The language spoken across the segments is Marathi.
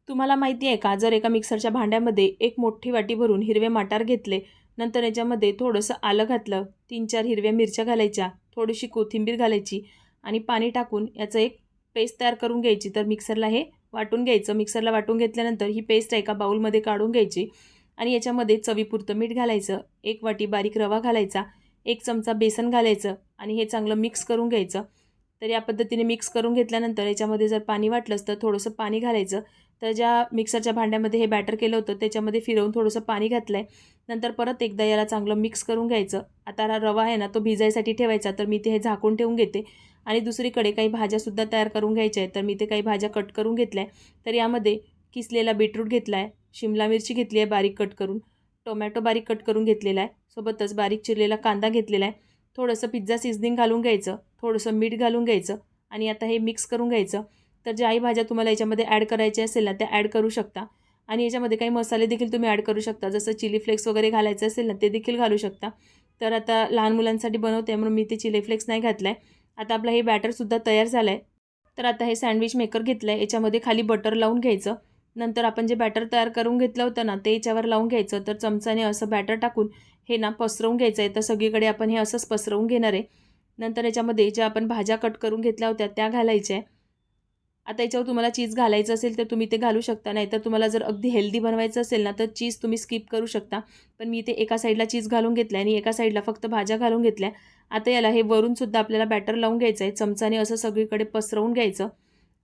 तुम्हाला माहिती आहे का, जर एका मिक्सरच्या भांड्यामध्ये एक मोठी वाटी भरून हिरवे मटार घेतले, नंतर याच्यामध्ये थोडंसं आलं घातलं, 3-4 हिरव्या मिरच्या घालायच्या, थोडीशी कोथिंबीर घालायची आणि पाणी टाकून याचं एक पेस्ट तयार करून घ्यायची. तर मिक्सरला हे वाटून घ्यायचं. मिक्सरला वाटून घेतल्यानंतर ही पेस्ट एका बाउलमध्ये काढून घ्यायची आणि याच्यामध्ये चवीपुरतं मीठ घालायचं, 1 वाटी बारीक रवा घालायचा, 1 चमचा बेसन घालायचं आणि हे चांगलं मिक्स करून घ्यायचं. तर या पद्धतीने मिक्स करून घेतल्यानंतर याच्यामध्ये जर पाणी वाटलंच तर थोडंसं पाणी घालायचं. तर ज्या मिक्सरच्या भांड्यामध्ये हे बॅटर केलं होतं त्याच्यामध्ये फिरवून थोडंसं पाणी घातलं आहे. नंतर परत एकदा याला चांगलं मिक्स करून घ्यायचं. आता हा रवा आहे ना, तो भिजायसाठी ठेवायचा. तर मी ते हे झाकून ठेवून घेते आणि दुसरीकडे काही भाज्यासुद्धा तयार करून घ्यायच्या आहेत. तर मी ते काही भाज्या कट करून घेतल्या आहे. तर यामध्ये किसलेला बीटरूट घेतला आहे, शिमला मिरची घेतली आहे बारीक कट करून, टोमॅटो बारीक कट करून घेतलेला आहे, सोबतच बारीक चिरलेला कांदा घेतलेला आहे, थोडंसं पिझ्झा सीझनिंग घालून घ्यायचं, थोडंसं मीठ घालून घ्यायचं आणि आता हे मिक्स करून घ्यायचं. तर ज्याही भाज्या तुम्हाला याच्यामध्ये ॲड करायच्या असेल ना, त्या ॲड करू शकता आणि याच्यामध्ये काही मसाले देखील तुम्ही ॲड करू शकता. जसं चिली फ्लेक्स वगैरे घालायचं असेल ना, ते देखील घालू शकता. तर आता लहान मुलांसाठी बनवते म्हणून मी ते चिली फ्लेक्स नाही घातलं आहे. आता आपलं हे बॅटरसुद्धा तयार झालं आहे. तर आता हे सँडविच मेकर घेतलं आहे, याच्यामध्ये खाली बटर लावून घ्यायचं. नंतर आपण जे बॅटर तयार करून घेतलं होतं ना, ते याच्यावर लावून घ्यायचं. तर चमचाने असं बॅटर टाकून हे ना पसरवून घ्यायचं आहे. तर सगळीकडे आपण हे असंच पसरवून घेणार आहे. नंतर याच्यामध्ये ज्या आपण भाज्या कट करून घेतल्या होत्या त्या घालायच्या आहे. आता याच्यावर तुम्हाला चीज घालायचं असेल तर तुम्ही ते घालू शकता. नाहीतर तुम्हाला जर अगदी हेल्दी बनवायचं असेल ना, तर चीज तुम्ही स्किप करू शकता. पण मी ते एका साईडला चीज घालून घेतलं आणि एका साईडला फक्त भाज्या घालून घेतल्या. आता याला हे वरूनसुद्धा आपल्याला बॅटर लावून घ्यायचं आहे. चमचाने असं सगळीकडे पसरवून घ्यायचं.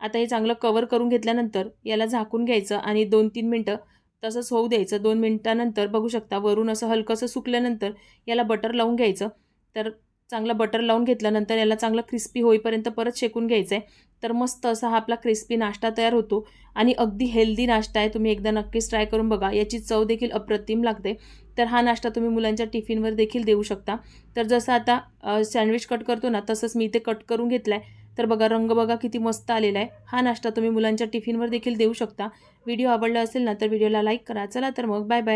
आता हे चांगलं कव्हर करून घेतल्यानंतर याला झाकून घ्यायचं आणि 2-3 मिनटं तसंच होऊ द्यायचं. 2 मिनिटानंतर बघू शकता वरून असं हलकंसं सुकल्यानंतर याला बटर लावून घ्यायचं. तर चांगलं बटर लावून घेतल्यानंतर याला चांगलं क्रिस्पी होईपर्यंत परत शेकून घ्यायचं आहे. तर मस्त असा हा आपला क्रिस्पी नाश्ता तयार होतो आणि अगदी हेल्दी नाश्ता आहे. तुम्ही एकदा नक्कीच ट्राय करून बघा. याची चव देखील अप्रतिम लागते. तर हा नाश्ता तुम्ही मुलांच्या टिफिनवर देखील देऊ शकता. तर जसं आता सँडविच कट करतो ना, तसंच मी ते कट करून घेतलं आहे. तर बघा रंग बघा किती मस्त आलेला आहे. हा नाश्ता तुम्ही मुलांच्या टिफिनवर देखील देऊ शकता. व्हिडिओ आवडला असेल ना, तर व्हिडिओला लाईक करा. चला तर मग बाय बाय.